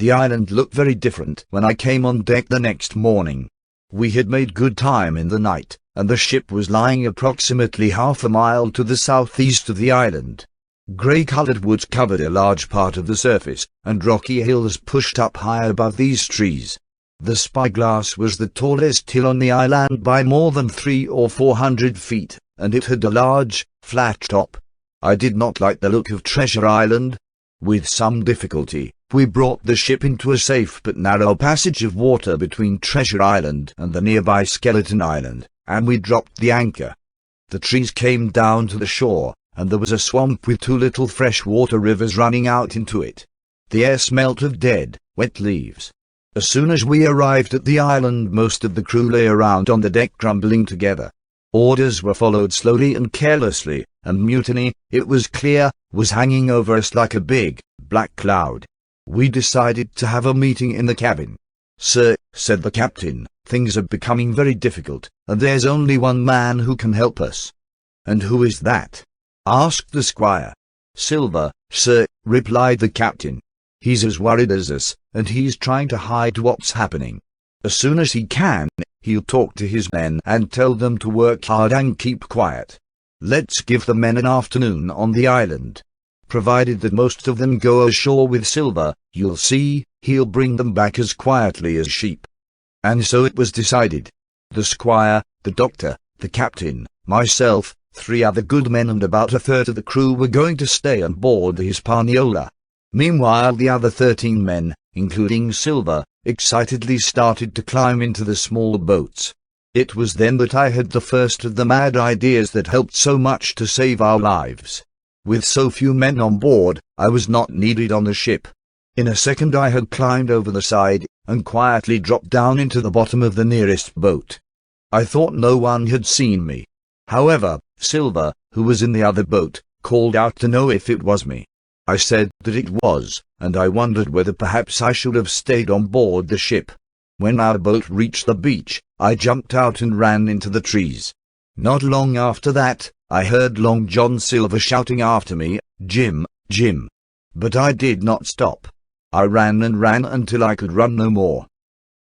The island looked very different when I came on deck the next morning. We had made good time in the night, and the ship was lying approximately half a mile to the southeast of the island. Grey-coloured woods covered a large part of the surface, and rocky hills pushed up high above these trees. The Spyglass was the tallest hill on the island by more than 300 or 400 feet, and it had a large, flat top. I did not like the look of Treasure Island. With some difficulty, we brought the ship into a safe but narrow passage of water between Treasure Island and the nearby Skeleton Island, and we dropped the anchor. The trees came down to the shore, and there was a swamp with 2 little freshwater rivers running out into it. The air smelt of dead, wet leaves. As soon as we arrived at the island, most of the crew lay around on the deck grumbling together. Orders were followed slowly and carelessly, and mutiny, it was clear, was hanging over us like a big, black cloud. We decided to have a meeting in the cabin. "Sir," said the captain, "things are becoming very difficult, and there's only one man who can help us." "And who is that?" asked the squire. "Silver, sir," replied the captain. "He's as worried as us, and he's trying to hide what's happening. As soon as he can, he'll talk to his men and tell them to work hard and keep quiet. Let's give the men an afternoon on the island. Provided that most of them go ashore with Silver, you'll see, he'll bring them back as quietly as sheep." And so it was decided. The squire, the doctor, the captain, myself, 3 other good men and about a third of the crew were going to stay on board the Hispaniola. Meanwhile the other 13 men, including Silver, excitedly started to climb into the small boats. It was then that I had the first of the mad ideas that helped so much to save our lives. With so few men on board, I was not needed on the ship. In a second I had climbed over the side, and quietly dropped down into the bottom of the nearest boat. I thought no one had seen me. However, Silver, who was in the other boat, called out to know if it was me. I said that it was, and I wondered whether perhaps I should have stayed on board the ship. When our boat reached the beach, I jumped out and ran into the trees. Not long after that, I heard Long John Silver shouting after me, "Jim, Jim." But I did not stop. I ran and ran until I could run no more.